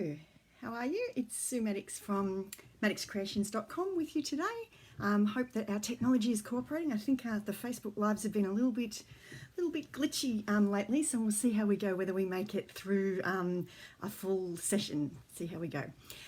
Hello, how are you? It's Sue Maddox from maddoxcreations.com with you today. Hope that our technology is cooperating. I think the Facebook Lives have been a little bit glitchy lately, so we'll see how we go, whether we make it through a full session. See how we go.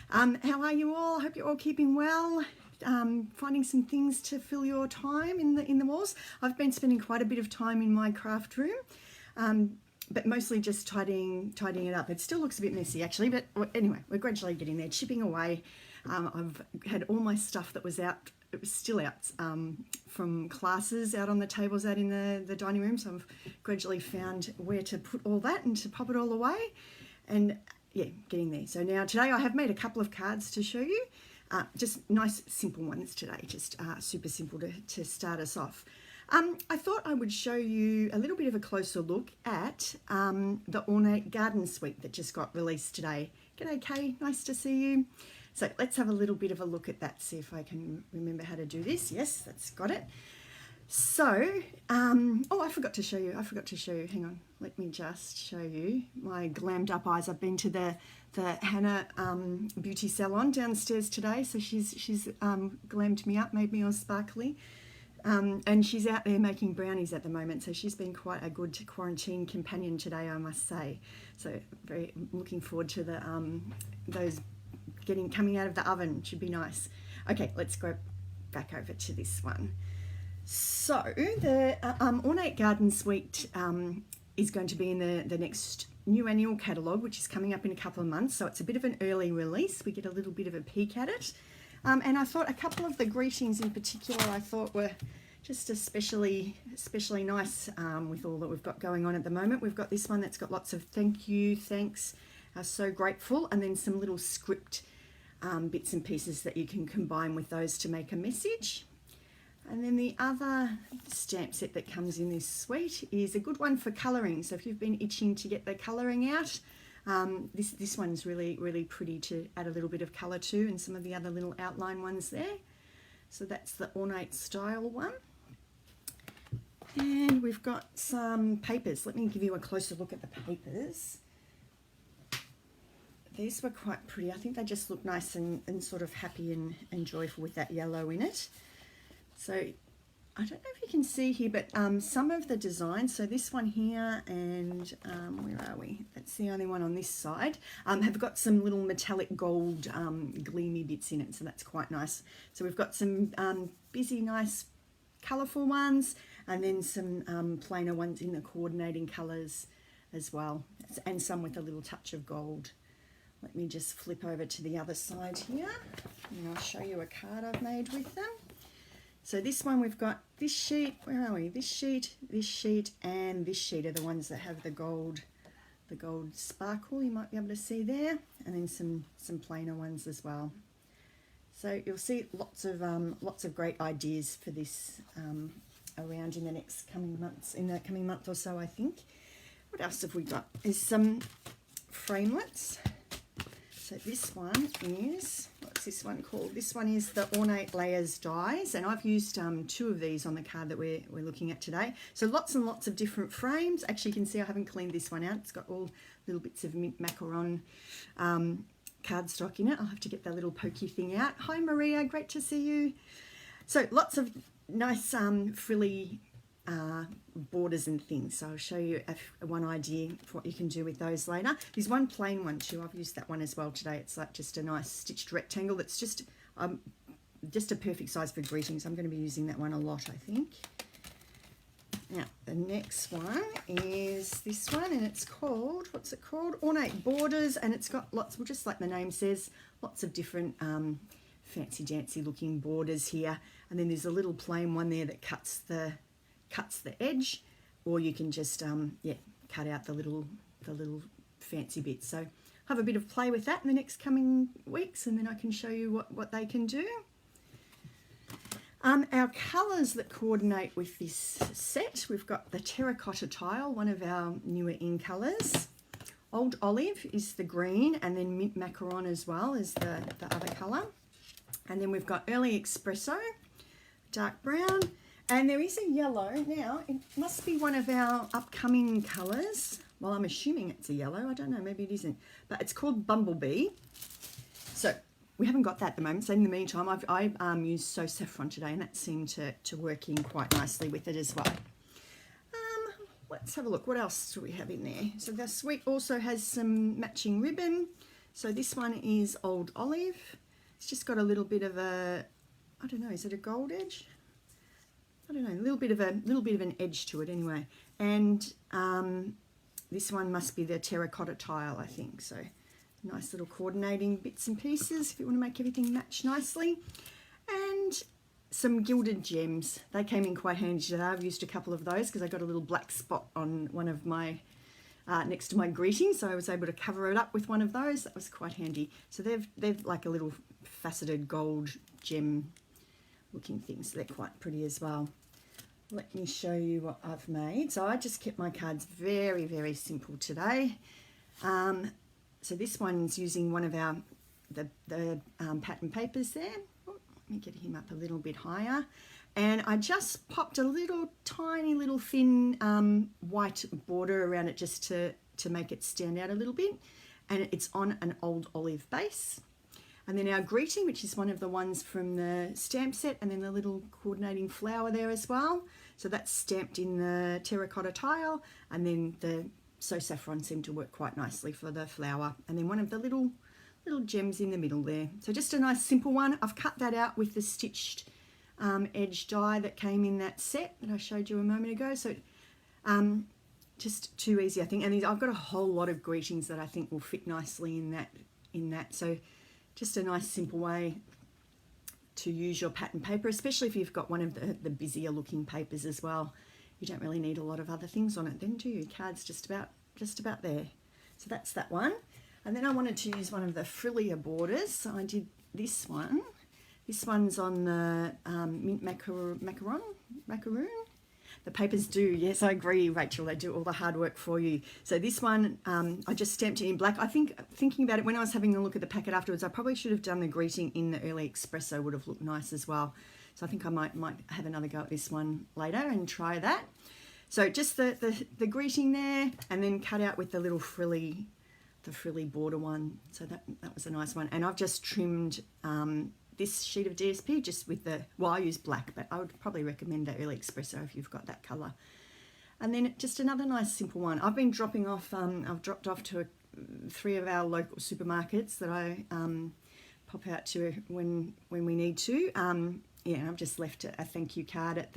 How are you all? Hope you're all keeping well. Finding some things to fill your time in the walls. I've been spending quite a bit of time in my craft room. But mostly just tidying it up. It still looks a bit messy actually, but anyway, we're gradually getting there, chipping away. I've had all my stuff that was out, it was still out from classes out on the tables out in the dining room, so I've gradually found where to put all that and to pop it all away, and yeah, getting there. So now today I have made a couple of cards to show you, just nice simple ones today, just super simple to start us off. I thought I would show you a little bit of a closer look at the Ornate Garden Suite that just got released today. G'day Kay, nice to see you. So let's have a little bit of a look at that, see if I can remember how to do this. Yes, that's got it. So, oh, I forgot to show you, hang on, let me just show you my glammed up eyes. I've been to the Hannah beauty salon downstairs today, so she's glammed me up, made me all sparkly. And she's out there making brownies at the moment, so she's been quite a good quarantine companion today, I must say. So very looking forward to the those coming out of the oven. Should be nice. Okay, let's go back over to this one. So the Ornate Garden Suite is going to be in the next new annual catalogue, which is coming up in a couple of months. So it's a bit of an early release. We get a little bit of a peek at it. And I thought a couple of the greetings in particular I thought were just especially nice with all that we've got going on at the moment. We've got this one that's got lots of thank you, thanks, so grateful, and then some little script bits and pieces that you can combine with those to make a message. And then the other stamp set that comes in this suite is a good one for colouring. So if you've been itching to get the colouring out, this one's really pretty to add a little bit of colour to, and some of the other little outline ones there. So that's the ornate style one. And we've got some papers. Let me give you a closer look at the papers. These were quite pretty. I think they just look nice and sort of happy and joyful with that yellow in it. So I don't know if you can see here, but some of the designs, so this one here and where are we? That's the only one on this side, have got some little metallic gold gleamy bits in it, so that's quite nice. So we've got some busy, nice, colourful ones, and then some plainer ones in the coordinating colours as well, and some with a little touch of gold. Let me just flip over to the other side here, and I'll show you a card I've made with them. So this one we've got this sheet, where are we? This sheet, and this sheet are the ones that have the gold sparkle, you might be able to see there, and then some plainer ones as well. So you'll see lots of great ideas for this around in the next coming months, in the coming month or so, I think. What else have we got? Is some framelets. So this one is, what's this one called? This one is the Ornate Layers dies, and I've used 2 of these on the card that we're looking at today. So lots and lots of different frames. Actually, you can see I haven't cleaned this one out. It's got all little bits of mint macaron cardstock in it. I'll have to get that little pokey thing out. Hi Maria, great to see you. So lots of nice frilly borders and things, so I'll show you one idea for what you can do with those later. There's one plain one too. I've used that one as well today. It's like just a nice stitched rectangle that's just a perfect size for greetings. I'm going to be using that one a lot, I think. Now the next one is this one, and it's called, what's it called? Ornate Borders, and it's got lots, well, just like the name says, lots of different fancy dancy looking borders here, and then there's a little plain one there that cuts the edge, or you can just cut out the little fancy bits. So have a bit of play with that in the next coming weeks, and then I can show you what they can do. Our colours that coordinate with this set, we've got the terracotta tile, one of our newer in colours. Old olive is the green, and then mint macaron as well is the other colour. And then we've got early espresso, dark brown. And there is a yellow. Now, it must be one of our upcoming colours. Well, I'm assuming it's a yellow. I don't know, maybe it isn't. But it's called Bumblebee. So we haven't got that at the moment. So in the meantime, I used So Saffron today, and that seemed to work in quite nicely with it as well. Let's have a look. What else do we have in there? So the suite also has some matching ribbon. So this one is Old Olive. It's just got a little bit of a, I don't know, is it a gold edge? I don't know, a little bit of an edge to it anyway. And this one must be the terracotta tile, I think. So nice little coordinating bits and pieces if you want to make everything match nicely. And some gilded gems. They came in quite handy today. I've used a couple of those because I got a little black spot on one of my, next to my greeting, so I was able to cover it up with one of those. That was quite handy. So they've like a little faceted gold gem looking things. So they're quite pretty as well. Let me show you what I've made. So I just kept my cards very, very simple today. So this one's using one of our the pattern papers there. Let me get him up a little bit higher. And I just popped a little tiny little thin white border around it just to make it stand out a little bit. And it's on an Old Olive base. And then our greeting, which is one of the ones from the stamp set, and then the little coordinating flower there as well. So that's stamped in the terracotta tile, and then the So Saffron seemed to work quite nicely for the flower. And then one of the little gems in the middle there. So just a nice simple one. I've cut that out with the stitched edge die that came in that set that I showed you a moment ago. So just too easy, I think. And I've got a whole lot of greetings that I think will fit nicely in that. So just a nice simple way to use your pattern paper, especially if you've got one of the busier looking papers as well. You don't really need a lot of other things on it then, do you? Card's just about there. So that's that one. And then I wanted to use one of the frillier borders, so I did this one. This one's on the mint macaroon. The papers do, yes, I agree, Rachel, they do all the hard work for you. So this one, I just stamped it in black. I think, thinking about it, when I was having a look at the packet afterwards, I probably should have done the greeting in the early espresso, would have looked nice as well. So I think I might have another go at this one later and try that. So just the greeting there, and then cut out with the little frilly border one. So that was a nice one. And I've just trimmed this sheet of DSP just with well, I use black, but I would probably recommend the early espresso if you've got that colour. And then just another nice simple one. I've been dropping off, I've dropped off to 3 of our local supermarkets that I pop out to when we need to. Yeah, I've just left a thank you card at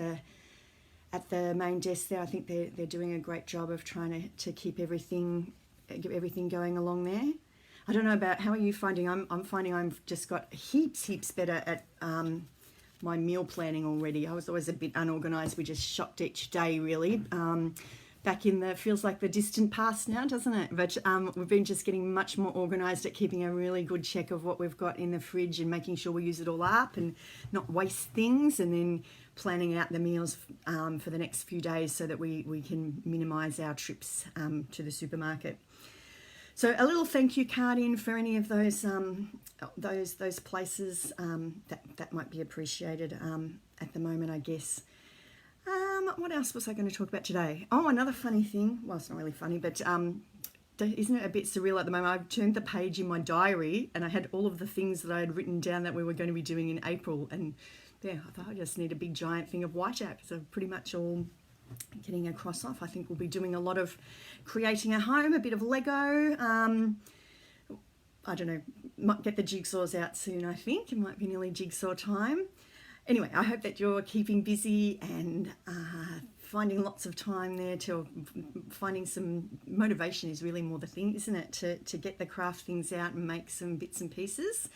the main desk there. I think they're doing a great job of trying to keep everything going along there. I don't know about, how are you finding? I'm finding I've just got heaps better at my meal planning already. I was always a bit unorganised. We just shopped each day really. Back in feels like the distant past now, doesn't it? But we've been just getting much more organised at keeping a really good check of what we've got in the fridge and making sure we use it all up and not waste things, and then planning out the meals for the next few days so that we can minimise our trips to the supermarket. So a little thank you card in for any of those places that might be appreciated at the moment, I guess. What else was I going to talk about today? Oh, another funny thing. Well, it's not really funny, but isn't it a bit surreal at the moment? I've turned the page in my diary and I had all of the things that I had written down that we were going to be doing in April. And yeah, I thought I just need a big giant thing of whiteout because I've pretty much all getting across off. I think we'll be doing a lot of creating a home, a bit of Lego. I don't know, might get the jigsaws out soon, I think. It might be nearly jigsaw time. Anyway, I hope that you're keeping busy and finding lots of time there finding some motivation is really more the thing, isn't it? To get the craft things out and make some bits and pieces.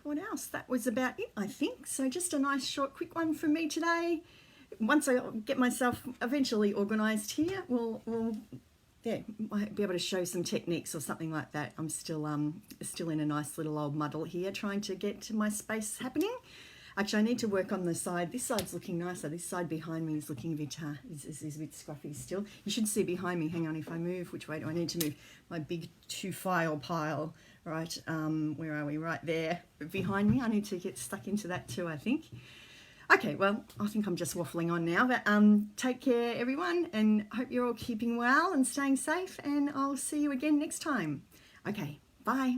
What else? That was about it, I think. So just a nice short quick one from me today. Once I get myself eventually organised here, we'll might be able to show some techniques or something like that. I'm still in a nice little old muddle here trying to get my space happening. Actually, I need to work on the side. This side's looking nicer. This side behind me is looking a bit is a bit scruffy still. You should see behind me. Hang on, if I move, which way do I need to move? My big 2-file pile, right? Where are we? Right there behind me. I need to get stuck into that too, I think. Okay, well, I think I'm just waffling on now, but take care, everyone, and hope you're all keeping well and staying safe, and I'll see you again next time. Okay, bye.